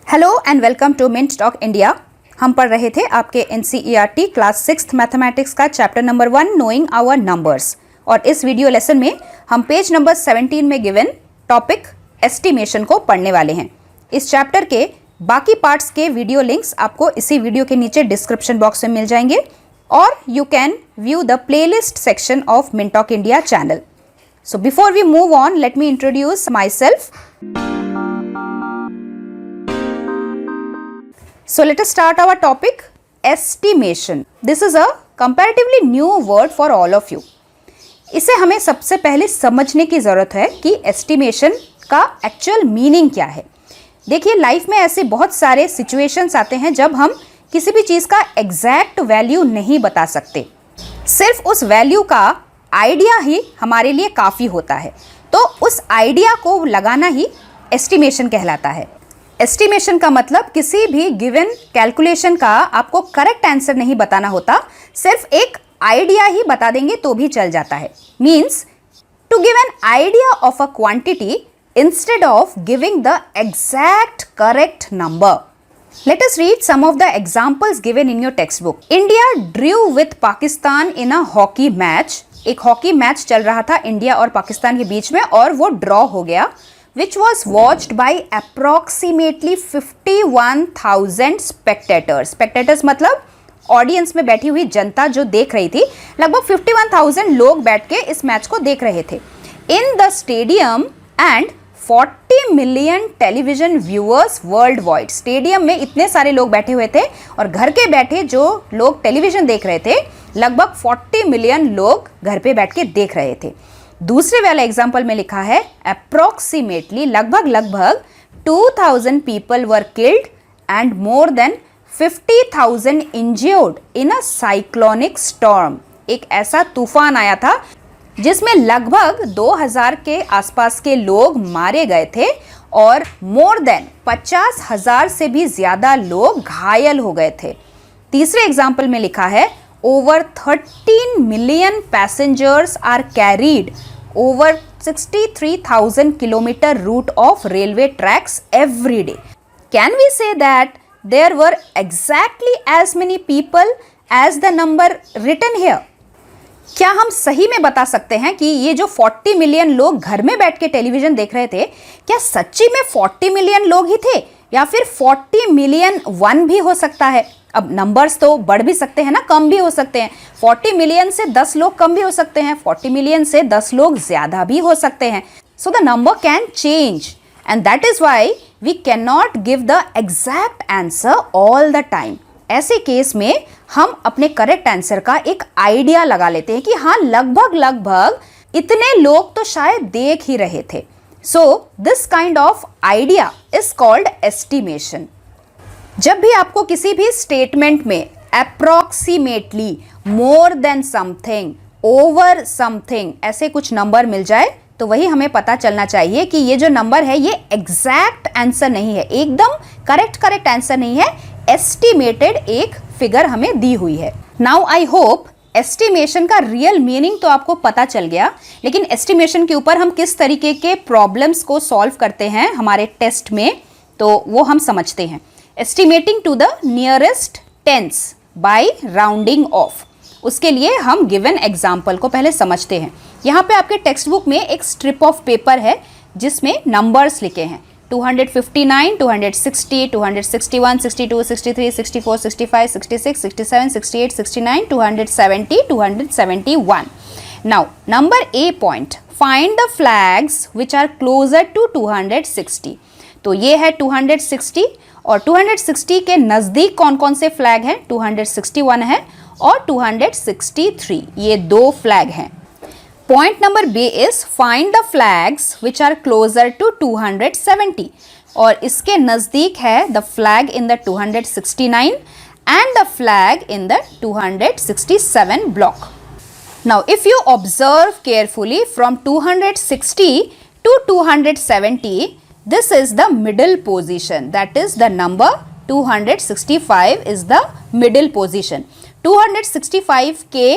Hello and welcome to Mint Talk India. हम पढ़ रहे थे आपके NCERT क्लास 6th मैथमेटिक्स का chapter number 1 knowing our numbers, और इस वीडियो लेसन में हम पेज नंबर 17 में गिवन टॉपिक एस्टिमेशन को पढ़ने वाले हैं। इस चैप्टर के बाकी पार्ट्स के वीडियो लिंक्स आपको इसी वीडियो के नीचे डिस्क्रिप्शन बॉक्स में मिल जाएंगे, और you can view the playlist section of Mint Talk India channel. So before we move on, let me introduce myself. So let us start our topic, estimation. This is a comparatively new word for all of you. इसे हमें सबसे पहले समझने की ज़रूरत है कि estimation का actual meaning क्या है। देखिए, लाइफ में ऐसे बहुत सारे situations आते हैं जब हम किसी भी चीज़ का exact value नहीं बता सकते। सिर्फ उस value का आइडिया ही हमारे लिए काफ़ी होता है, तो उस आइडिया को लगाना ही एस्टिमेशन कहलाता है। एस्टिमेशन का मतलब किसी भी गिवन कैलकुलेशन का आपको करेक्ट आंसर नहीं बताना होता, सिर्फ एक आइडिया ही बता देंगे तो भी चल जाता है। Means to give an idea of a quantity instead of giving the exact correct number. Let us read some of the examples given in your textbook. India drew with Pakistan in a hockey match. एक hockey match चल रहा था India और पाकिस्तान के बीच में, और वो draw हो गया, which was watched by approximately 51,000 spectators. Spectators मतलब ऑडियंस में बैठी हुई जनता जो देख रही थी। लगभग 51,000 लोग बैठ के इस मैच को देख रहे थे। In the stadium and 40 million television viewers world wide. Stadium में इतने सारे लोग बैठे हुए थे, और घर के बैठे जो लोग टेलीविजन देख रहे थे, लगभग 40 मिलियन लोग घर पे बैठ के देख रहे थे। दूसरे वाले एग्जाम्पल में लिखा है अप्रोक्सीमेटली, लगभग 2000 people were killed and more than 50,000 injured in a cyclonic storm. एक ऐसा तूफान आया था जिसमें लगभग 2000 के आसपास के लोग मारे गए थे, और मोर देन 50,000 से भी ज्यादा लोग घायल हो गए थे। तीसरे एग्जाम्पल में लिखा है over 13 million passengers are carried over 63,000 kilometre route of railway tracks every day. Can we say that there were exactly as many people as the number written here? क्या हम सही में बता सकते हैं कि ये जो 40 मिलियन लोग घर में बैठ के टेलीविजन देख रहे थे, क्या सच्ची में 40 मिलियन लोग ही थे, या फिर 40 मिलियन 1 भी हो सकता है? अब नंबर्स तो बढ़ भी सकते हैं ना, कम भी हो सकते हैं। 40 मिलियन से 10 लोग कम भी हो सकते हैं, 40 मिलियन से 10 लोग ज्यादा भी हो सकते हैं। So the number can change, and that is why we can not give the exact answer all the time. ऐसे केस में हम अपने करेक्ट आंसर का एक आइडिया लगा लेते हैं कि हाँ, लगभग इतने लोग तो शायद देख ही रहे थे। So this kind of idea is called estimation. जब भी आपको किसी भी स्टेटमेंट में approximately, more than something, over something ऐसे कुछ नंबर मिल जाए, तो वही हमें पता चलना चाहिए कि ये जो नंबर है ये एग्जैक्ट आंसर नहीं है, एकदम करेक्ट आंसर नहीं है, एस्टिमेटेड एक फिगर हमें दी हुई है। नाउ आई होप एस्टिमेशन का रियल मीनिंग तो आपको पता चल गया, लेकिन एस्टिमेशन के ऊपर हम किस तरीके के प्रॉब्लम्स को सॉल्व करते हैं हमारे टेस्ट में, तो वो हम समझते हैं। Estimating to the nearest tens by rounding off, उसके लिए हम गिवन एग्जाम्पल को पहले समझते हैं। यहाँ पे आपके टेक्स्ट बुक में एक स्ट्रिप ऑफ पेपर है जिसमें नंबर्स लिखे हैं 259, 260, 261, 62, 63, 64, 65, 66, 67, 68, 69, 270, 271. Now, number A point, find the flags which are closer to 260. तो ये है 260, और 260 के नज़दीक कौन कौन से फ्लैग हैं? 261 है और 263, ये दो फ्लैग हैं। Point number B is find the flags which are closer to 270, और इसके नज़दीक है the flag in the 269 and the flag in the 267 block. Now if you observe carefully from 260 to 270, this is the middle position, that is the number 265 is the middle position. 265 के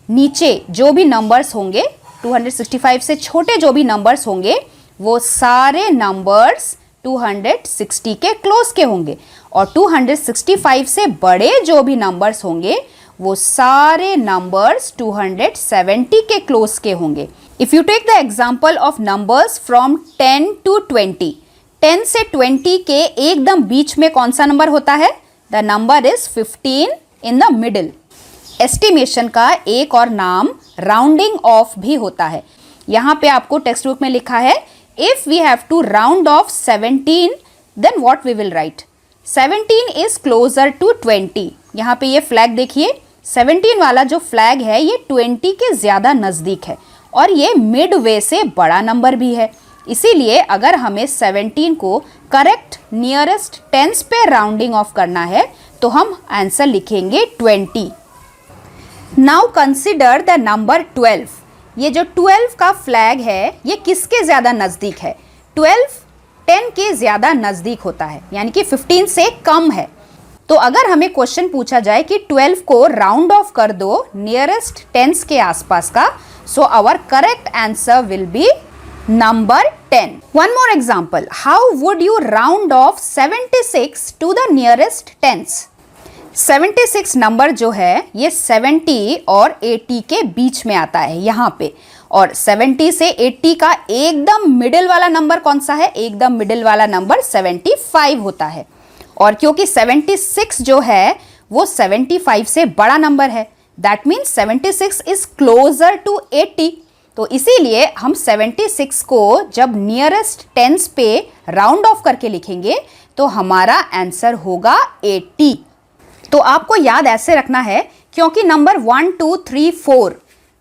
नीचे जो भी numbers होंगे, 265 से छोटे जो भी numbers होंगे, वो सारे नंबर्स 260 के क्लोज के होंगे और 265 से बड़े जो भी नंबर्स होंगे वो सारे नंबर्स 270 के क्लोज के होंगे। If you take the example of numbers from 10 to 20, 10 से 20 के एकदम बीच में कौन सा नंबर होता है? The number is 15 in the middle. Estimation का एक और नाम राउंडिंग ऑफ भी होता है। यहाँ पे आपको टेक्स्ट बुक में लिखा है if we have to round off 17 then what we will write? 17 is closer to 20। यहाँ पे ये फ्लैग देखिए, 17 वाला जो फ्लैग है ये 20 के ज्यादा नजदीक है और ये मिड वे से बड़ा नंबर भी है। इसीलिए अगर हमें 17 को करेक्ट नियरेस्ट टेंस पे राउंडिंग ऑफ करना है तो हम आंसर लिखेंगे 20। Now consider the number 12। ये जो 12 का फ्लैग है ये किसके ज्यादा नजदीक है? 12 10 के ज्यादा नजदीक होता है, यानी कि 15 से कम है। तो अगर हमें क्वेश्चन पूछा जाए कि 12 को राउंड ऑफ कर दो नियरेस्ट टेंस के आसपास का, so our correct answer will be number 10। One more example, how would you round off 76 to the nearest tens? 76 number जो है ये 70 और 80 के बीच में आता है यहाँ पे, और 70 से 80 का एकदम मिडिल वाला नंबर कौन सा है? एकदम मिडिल वाला नंबर 75 होता है। और क्योंकि 76 जो है वो 75 से बड़ा नंबर है, that means 76 is closer to 80। तो इसीलिए हम 76 को जब नियरेस्ट टेंस पे राउंड ऑफ करके लिखेंगे तो हमारा आंसर होगा 80। तो आपको याद ऐसे रखना है क्योंकि नंबर 1 2 3 4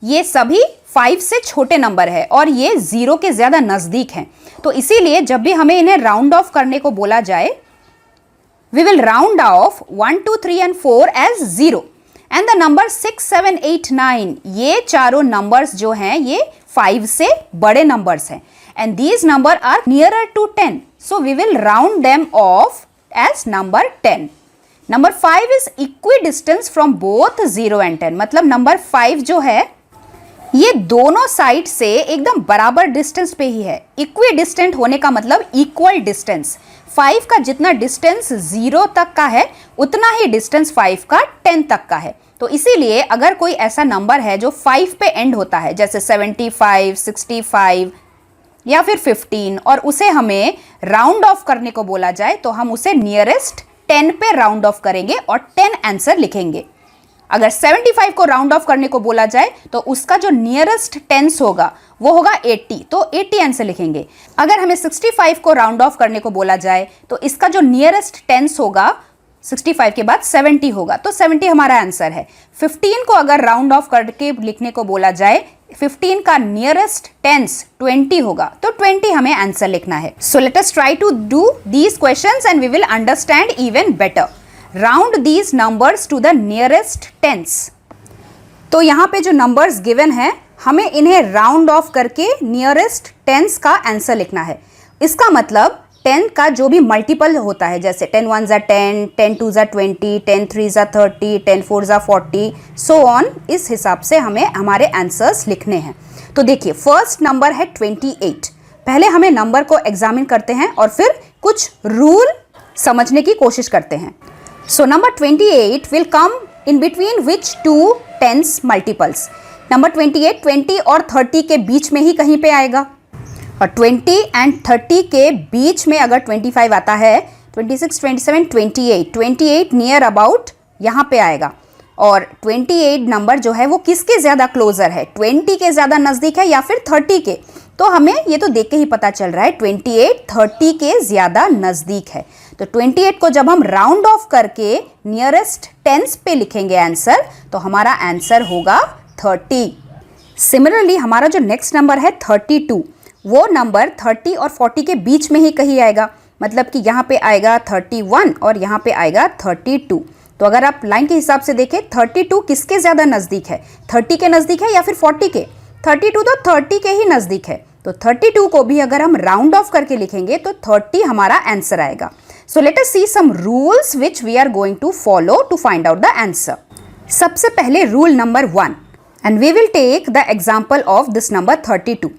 ये सभी 5 से छोटे नंबर है और ये 0 के ज्यादा नजदीक हैं। तो इसीलिए जब भी हमें इन्हें राउंड ऑफ करने को बोला जाए, we will round off 1 2 3 and 4 as 0 and the number 6 7 8 9 ये चारों नंबर्स जो हैं ये 5 से बड़े नंबर्स हैं and these number are nearer to 10, so we will round them off as number 10। Number 5 is equidistance from both 0 and 10, मतलब number 5 जो है ये दोनों साइड से एकदम बराबर डिस्टेंस पे ही है। इक्वी डिस्टेंट होने का मतलब इक्वल डिस्टेंस। 5 का जितना डिस्टेंस 0 तक का है उतना ही डिस्टेंस 5 का 10 तक का है। तो इसीलिए अगर कोई ऐसा नंबर है जो 5 पे एंड होता है जैसे 75 65 या फिर 15 और उसे हमें राउंड ऑफ करने को बोला जाए तो हम उसे नियरेस्ट 10 पे राउंड ऑफ करेंगे और 10 आंसर लिखेंगे। अगर 75 को राउंड ऑफ करने को बोला जाए तो उसका जो नियरेस्ट टेंस होगा वो होगा 80, तो 80 आंसर लिखेंगे। अगर हमें 65 को राउंड ऑफ करने को बोला जाए तो इसका जो नियरेस्ट टेंस होगा 65 के बाद 70 होगा, तो 70 हमारा आंसर है। 15 को अगर राउंड ऑफ करके लिखने को बोला जाए, 15 का नियरेस्ट टेंस 20 होगा, तो 20 हमें आंसर लिखना है। So let us try to do these questions and we will understand even better. Round these numbers to the nearest tens. तो यहाँ पे जो नंबर्स गिवन है हमें इन्हें राउंड ऑफ करके नियरेस्ट टेंस का आंसर लिखना है। इसका मतलब 10 का जो भी मल्टीपल होता है, जैसे 10 1 ज़ा 10, 10 2 ज़ा 20, 10 3 ज़ा 30, 10 4 ज़ा 40, सो ऑन। इस हिसाब से हमें हमारे आंसर्स लिखने हैं। तो देखिए फर्स्ट नंबर है 28। पहले हमें नंबर को एग्जामिन करते हैं और फिर कुछ रूल समझने की कोशिश करते हैं। So number 28 will come in between which two tens multiples? Number 28 20 और 30 के बीच में ही कहीं पे आएगा, और 20 एंड 30 के बीच में अगर 25 आता है, 26 27 28 नियर अबाउट यहाँ पे आएगा। और 28 नंबर जो है वो किसके ज़्यादा क्लोजर है? 20 के ज़्यादा नज़दीक है या फिर 30 के? तो हमें ये तो देख के ही पता चल रहा है 28 30 के ज़्यादा नज़दीक है। तो 28 को जब हम राउंड ऑफ करके नियरेस्ट टेंस पे लिखेंगे आंसर, तो हमारा आंसर होगा 30। सिमिलरली हमारा जो नेक्स्ट नंबर है 32, वो नंबर 30 और 40 के बीच में ही कहीं आएगा, मतलब कि यहाँ पे आएगा 31 और यहाँ पे आएगा 32। तो अगर आप लाइन के हिसाब से देखें 32 किसके ज़्यादा नज़दीक है? 30 के नज़दीक है या फिर 40 के? 32 तो 30 के ही नज़दीक है। तो 32 को भी अगर हम राउंड ऑफ करके लिखेंगे तो 30 हमारा आंसर आएगा। So let us see some rules which we are going to follow to find out the answer. सबसे पहले rule number 1, and we will take the example of this number 32।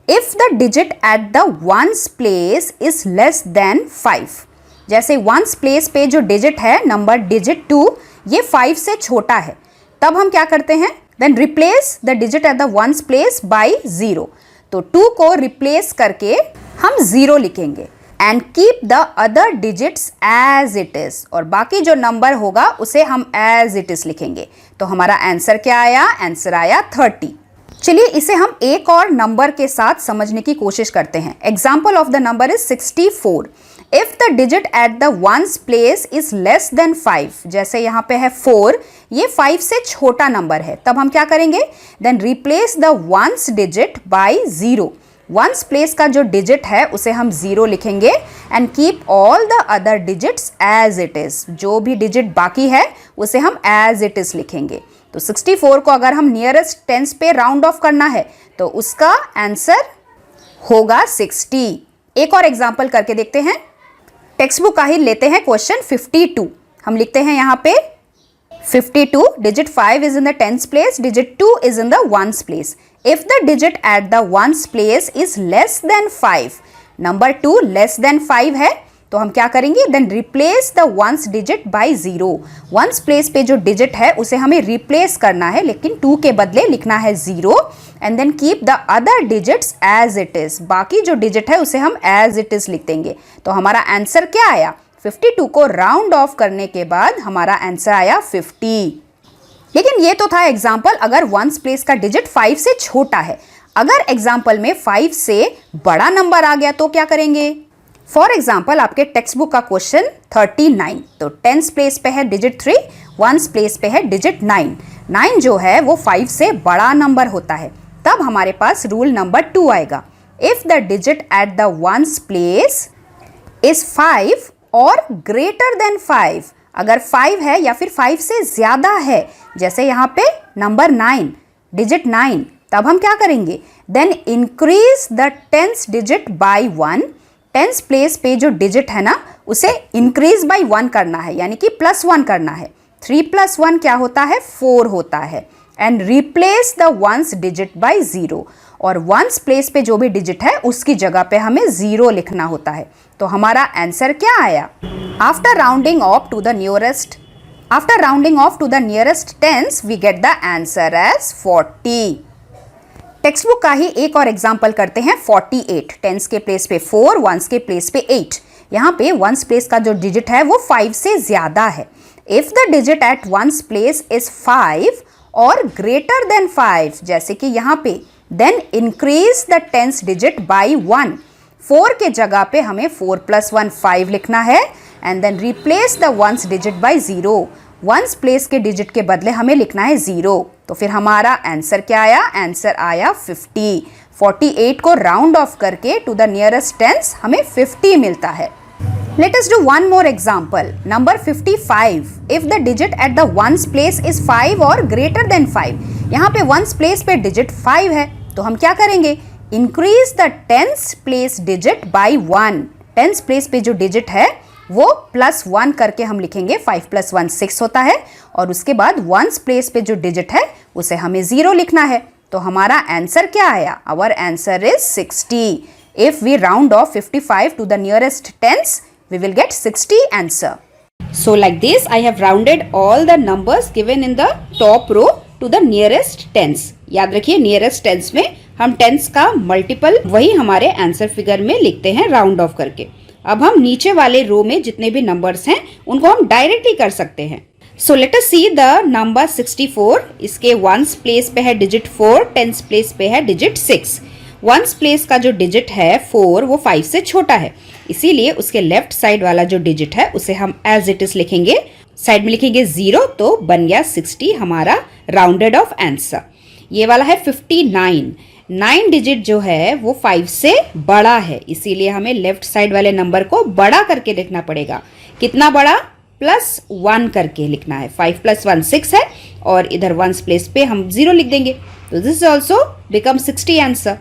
If the digit at the ones place is less than 5। जैसे ones place पे जो digit है number digit 2, ये 5 से छोटा है, तब हम क्या करते हैं, then replace the digit at the ones place by 0। तो 2 को रिप्लेस करके हम 0 लिखेंगे and keep the other digits as it is, और बाकी जो नंबर होगा उसे हम एज इट इज लिखेंगे। तो हमारा आंसर क्या आया, आंसर आया 30। चलिए इसे हम एक और नंबर के साथ समझने की कोशिश करते हैं। Example of the number is 64। If the digit at the ones place is less than 5, जैसे यहाँ पे है 4, ये 5 से छोटा नंबर है, तब हम क्या करेंगे, then replace the ones digit by 0। Ones place का जो डिजिट है उसे हम 0 लिखेंगे and keep all the other digits as it is. जो भी डिजिट बाकी है उसे हम एज इट इज लिखेंगे। तो 64 को अगर हम नियरेस्ट टेंस पे राउंड ऑफ करना है तो उसका आंसर होगा 60। एक और एग्जाम्पल करके देखते हैं। टेक्स्ट बुक का ही लेते हैं क्वेश्चन 52। हम लिखते हैं यहाँ पे 52, digit 5 is in the tens place, digit 2 is in the ones place. If the digit at the ones place is less than 5, number 2 less than 5 है, तो हम क्या करेंगे, then replace the ones digit by 0. ones place पे जो digit है उसे हमें replace करना है, लेकिन 2 के बदले लिखना है 0 and then keep the other digits as it is. बाकी जो digit है उसे हम as it is लिख देंगे। तो हमारा आंसर क्या आया, 52 को राउंड ऑफ करने के बाद हमारा आंसर आया 50। लेकिन ये तो था एग्जाम्पल अगर वंस प्लेस का डिजिट 5 से छोटा है। अगर एग्जाम्पल में 5 से बड़ा नंबर आ गया तो क्या करेंगे। फॉर एग्जाम्पल आपके टेक्स्ट बुक का क्वेश्चन 39, तो टेंस प्लेस पे है डिजिट 3, वंस प्लेस पे है डिजिट 9। 9 जो है वो 5 से बड़ा नंबर होता है, तब हमारे पास रूल नंबर 2 आएगा। If the digit at the ones place is 5 और ग्रेटर देन 5, अगर 5 है या फिर 5 से ज्यादा है, जैसे यहाँ पे नंबर 9, डिजिट 9, तब हम क्या करेंगे, then increase the tens digit by 1। Tens place पे जो डिजिट है ना उसे इंक्रीज बाय 1 करना है, यानी कि +1 करना है। 3 + 1 क्या होता है, 4 होता है। And replace the ones digit by 0, और वंस प्लेस पे जो भी डिजिट है उसकी जगह पे हमें 0 लिखना होता है। तो हमारा आंसर क्या आया, after rounding off to the nearest tens we get the answer as 40। Textbook का ही एक और एग्जाम्पल करते हैं 48। टेंस के प्लेस पे 4, वंस के प्लेस पे 8। यहाँ पे वंस प्लेस का जो डिजिट है वो 5 से ज्यादा है। If the digit at ones place is 5 और ग्रेटर देन 5, जैसे कि यहाँ पे, then increase the tens digit by 1। 4 के जगह पे हमें 4 + 1 5 लिखना है and then replace the ones digit by 0। Ones place के डिजिट के बदले हमें लिखना है 0। तो फिर हमारा आंसर क्या आया, आंसर आया 50। 48 को राउंड ऑफ करके टू द नियरेस्ट टेंस हमें 50 मिलता है। Let us do one more example. Number 55. If the digit at the ones place is 5 or greater than 5. यहाँ पे ones place पे digit 5 है, तो हम क्या करेंगे, increase the tens place digit by 1. tens place पे जो digit है वो +1 करके हम लिखेंगे। 5 + 1 6 होता है, और उसके बाद ones place पे जो digit है उसे हमें 0 लिखना है। तो हमारा आंसर क्या आया, our answer is 60. If we round off 55 to the nearest tens, we will get 60 answer. So like this I have rounded all the numbers given in the top row to the nearest tens. याद रखिए nearest tens में हम tens का multiple वही हमारे answer figure में लिखते हैं राउंड ऑफ करके। अब हम नीचे वाले रो में जितने भी नंबर्स हैं उनको हम डायरेक्टली कर सकते हैं। So let us see the number 64. इसके वंस प्लेस पे है डिजिट 4, टेंस प्लेस पे है डिजिट 6। वंस प्लेस का जो डिजिट है 4 वो 5 से छोटा है, इसीलिए उसके लेफ्ट साइड वाला जो डिजिट है उसे हम एज इट इज लिखेंगे। साइड में लिखेंगे 0, तो बन गया 60 हमारा राउंडेड ऑफ आंसर। ये वाला है 59। 9 डिजिट जो है वो 5 से बड़ा है, इसीलिए हमें लेफ्ट साइड वाले नंबर को बड़ा करके लिखना पड़ेगा। कितना बड़ा, +1 करके लिखना है। 5 + 1 6 है, और इधर वंस प्लेस पे हम 0 लिख देंगे। तो दिस ऑल्सो बिकम 60 आंसर।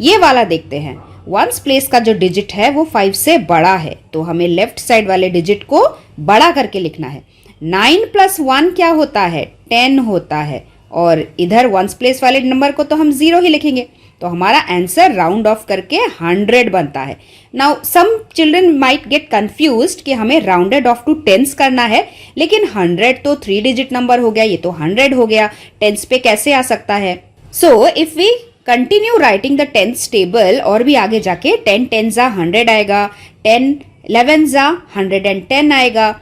ये वाला देखते हैं, वंस प्लेस का जो डिजिट है वो 5 से बड़ा है, तो हमें लेफ्ट साइड वाले डिजिट को बड़ा करके लिखना है। 9 + 1 क्या होता है, 10 होता है, और इधर वंस प्लेस वाले नंबर को तो हम 0 ही लिखेंगे। तो हमारा आंसर राउंड ऑफ करके 100 बनता है। Now some children might get confused कि हमें राउंडेड ऑफ टू टेंस करना है, लेकिन 100 तो 3 डिजिट नंबर हो गया, ये तो 100 हो गया, टेंस पे कैसे आ सकता है? So if we continue writing the tens table, और भी आगे जाके 10 टेंजा 100 आएगा, 10 11 110 आएगा,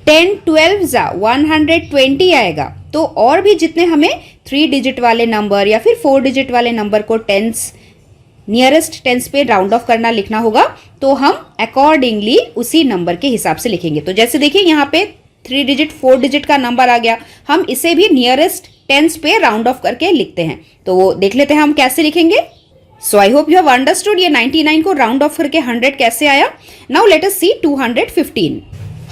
10 12 120 आएगा। तो और भी जितने हमें 3 डिजिट वाले नंबर या फिर 4 डिजिट वाले नंबर को टेंस नियरेस्ट टेंस पे राउंड ऑफ करना लिखना होगा, तो हम अकॉर्डिंगली उसी नंबर के हिसाब से लिखेंगे। तो जैसे देखिए यहाँ पे 3 डिजिट 4 डिजिट का नंबर आ गया, हम इसे भी नियरेस्ट टेंस पे राउंड ऑफ करके लिखते हैं। तो वो देख लेते हैं हम कैसे लिखेंगे। So I hope you have understood ये 99 को राउंड ऑफ करके 100 कैसे आया। Now let us see 215।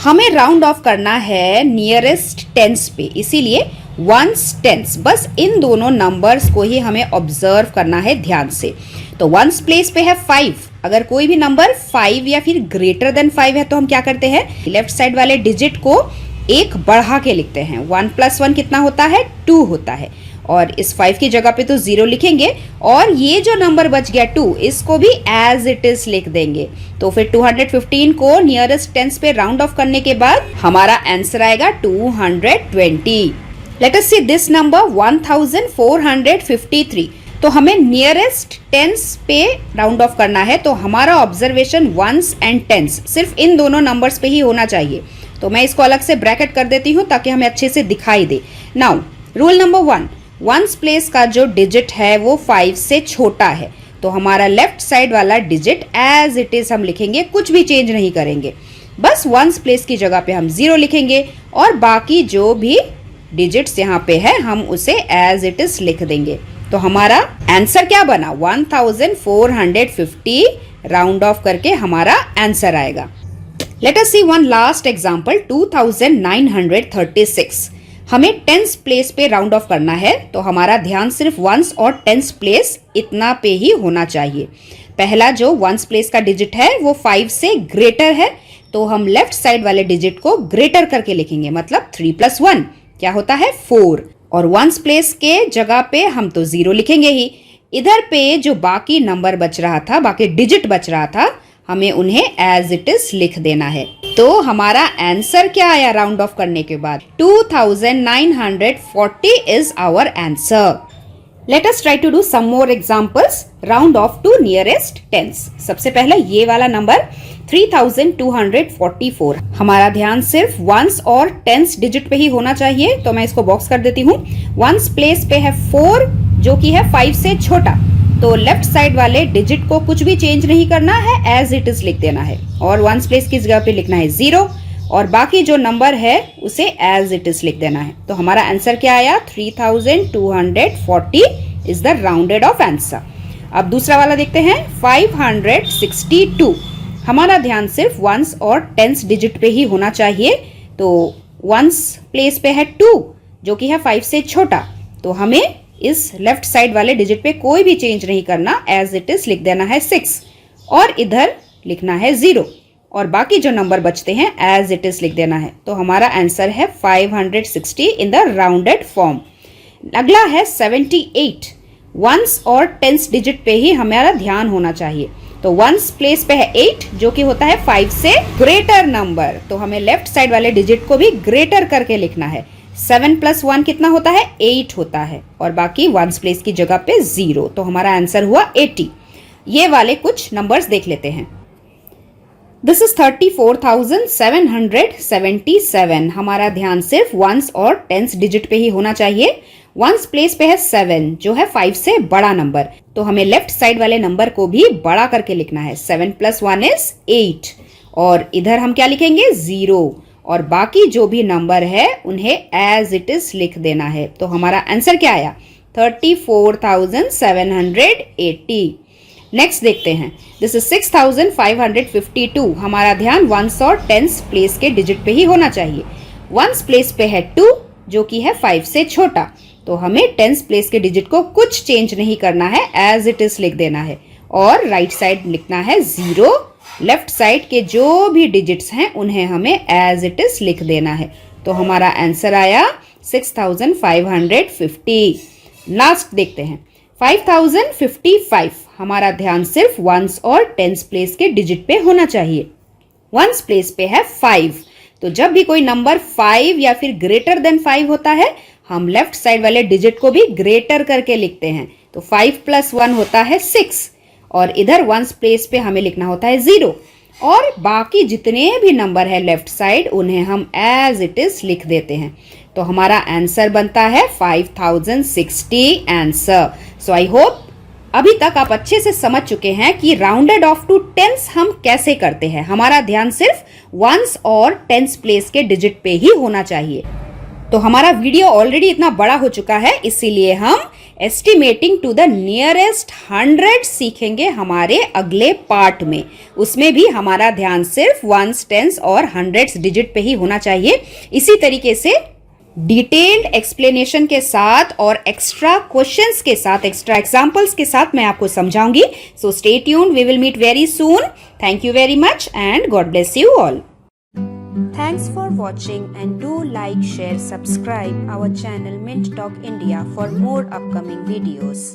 हमें राउंड ऑफ करना है नियरेस्ट टेंस पे, इसीलिए वंस टेंस, बस इन दोनों नंबर्स को ही हमें ऑब्जर्व करना है ध्यान से। तो वंस प्लेस पे है 5, अगर कोई भी नंबर 5 या फिर ग्रेटर देन 5 है तो हम क्या करते हैं, लेफ्ट साइड वाले डिजिट को एक बढ़ा के लिखते हैं। 1 + 1 कितना होता है, 2 होता है, और इस 5 की जगह पे तो 0 लिखेंगे, और ये जो नंबर बच गया 2, इसको भी एज इट इज लिख देंगे। तो फिर 215 को नियरेस्ट टेंस पे राउंड ऑफ करने के बाद हमारा आंसर आएगा 220। Late us see this number 1453। तो हमें नियरेस्ट टेंस पे राउंड ऑफ करना है, तो हमारा ऑब्जर्वेशन वंस एंड टेंस सिर्फ इन दोनों नंबर्स पे ही होना चाहिए। तो मैं इसको अलग से ब्रैकेट कर देती हूँ ताकि हमें अच्छे से दिखाई दे। Now rule number 1, once place का जो डिजिट है वो 5 से छोटा है, तो हमारा लेफ्ट साइड वाला डिजिट एज इट इज हम लिखेंगे, कुछ भी चेंज नहीं करेंगे। बस वंस प्लेस की जगह पे हम 0 लिखेंगे, और बाकी जो भी डिजिट्स यहाँ पे है हम उसे एज इट इज लिख देंगे। तो हमारा आंसर क्या बना, 1450 राउंड ऑफ करके हमारा आंसर आएगा। लेट अस सी वन लास्ट एग्जांपल 2936। हमें टेंस प्लेस पे राउंड ऑफ करना है, तो हमारा ध्यान सिर्फ वंस और टेंस प्लेस इतना पे ही होना चाहिए। पहला जो वंस प्लेस का डिजिट है वो 5 से ग्रेटर है, तो हम लेफ्ट साइड वाले डिजिट को ग्रेटर करके लिखेंगे, मतलब 3 + 1 क्या होता है, 4, और वंस प्लेस के जगह पे हम तो 0 लिखेंगे ही। इधर पे जो बाकी नंबर बच रहा था, बाकी डिजिट बच रहा था, हमें उन्हें एज इट इज लिख देना है। तो हमारा आंसर क्या आया राउंड ऑफ करने के बाद, 2940 is our answer. Let us try to do some more examples round off to nearest tens. सबसे पहले ये वाला नंबर 3244। हमारा ध्यान सिर्फ वंस और टेंस डिजिट पे ही होना चाहिए, तो मैं इसको बॉक्स कर देती हूँ। वंस प्लेस पे है 4 जो कि है 5 से छोटा, तो लेफ्ट साइड वाले डिजिट को कुछ भी चेंज नहीं करना है, एज इट इज लिख देना है, और वंस प्लेस की जगह पे लिखना है 0, और बाकी जो नंबर है उसे एज इट इज लिख देना है। तो हमारा आंसर क्या आया, 3240 is the rounded off answer. अब दूसरा वाला देखते हैं 562। हमारा ध्यान सिर्फ वंस और टेंस डिजिट पे ही होना चाहिए, तो वंस प्लेस पे है 2 जो कि है 5 से छोटा, तो हमें इस लेफ्ट साइड वाले डिजिट पे कोई भी चेंज नहीं करना, एज इट इज लिख देना है 6, और इधर लिखना है 0, और बाकी जो नंबर बचते हैं एज इट इज लिख देना है। तो हमारा आंसर है 560 इन द राउंडेड फॉर्म। अगला है 78। वंस और टेंस डिजिट पे ही हमारा ध्यान होना चाहिए, तो वंस प्लेस पे है 8 जो कि होता है 5 से ग्रेटर नंबर, तो हमें लेफ्ट साइड वाले डिजिट को भी ग्रेटर करके लिखना है। 7 + 1 कितना होता है, 8 होता है, और बाकी वंस प्लेस की जगह पे 0, तो हमारा आंसर हुआ 80। ये वाले कुछ नंबर्स देख लेते हैं। This is 34,777। हमारा ध्यान सिर्फ वंस और टेंस डिजिट पे ही होना चाहिए। वंस प्लेस पे है 7 जो है 5 से बड़ा नंबर, तो हमें लेफ्ट साइड वाले नंबर को भी बड़ा करके लिखना है। 7 + 1 इज 8, और इधर हम क्या लिखेंगे, 0, और बाकी जो भी नंबर है उन्हें एज इट इज लिख देना है। तो हमारा आंसर क्या आया, 34,780। नेक्स्ट देखते हैं, दिस इज 6552। हमारा ध्यान वंस और टेंस प्लेस के डिजिट पे ही होना चाहिए। वंस प्लेस पे है 2 जो कि है 5 से छोटा, तो हमें टेंस प्लेस के डिजिट को कुछ चेंज नहीं करना है, एज इट इज लिख देना है, और राइट साइड लिखना है 0। लेफ्ट साइड के जो भी डिजिट्स हैं उन्हें हमें एज इट इज लिख देना है। तो हमारा आंसर आया 6550। लास्ट देखते हैं 5055, हमारा ध्यान सिर्फ वंस और टेंस प्लेस के डिजिट पे होना चाहिए। वंस प्लेस पे है 5, तो जब भी कोई नंबर 5 या फिर ग्रेटर देन 5 होता है, हम लेफ्ट साइड वाले डिजिट को भी ग्रेटर करके लिखते हैं। तो 5 + 1 होता है 6, और इधर वंस प्लेस पे हमें लिखना होता है 0, और बाकी जितने भी नंबर है लेफ्ट साइड उन्हें हम एज इट इज लिख देते हैं। तो हमारा आंसर बनता है 5060 आंसर। सो आई होप अभी तक आप अच्छे से समझ चुके हैं कि राउंडेड ऑफ टू टेंस हम कैसे करते हैं। हमारा ध्यान सिर्फ वंस और टेंस प्लेस के डिजिट पे ही होना चाहिए। तो हमारा वीडियो ऑलरेडी इतना बड़ा हो चुका है, इसीलिए हम एस्टिमेटिंग टू द नियरेस्ट 100 सीखेंगे हमारे अगले पार्ट में। उसमें भी हमारा ध्यान सिर्फ वंस, टेंस और हंड्रेड्स डिजिट पे ही होना चाहिए। इसी तरीके से डिटेल्ड एक्सप्लेनेशन के साथ और एक्स्ट्रा क्वेश्चंस के साथ, एक्स्ट्रा एग्जांपल्स के साथ मैं आपको समझाऊंगी। So stay tuned, we will meet very soon. Thank you very much and God bless you all. Thanks for watching and do like, share, subscribe our channel Mint Talk India for more upcoming videos.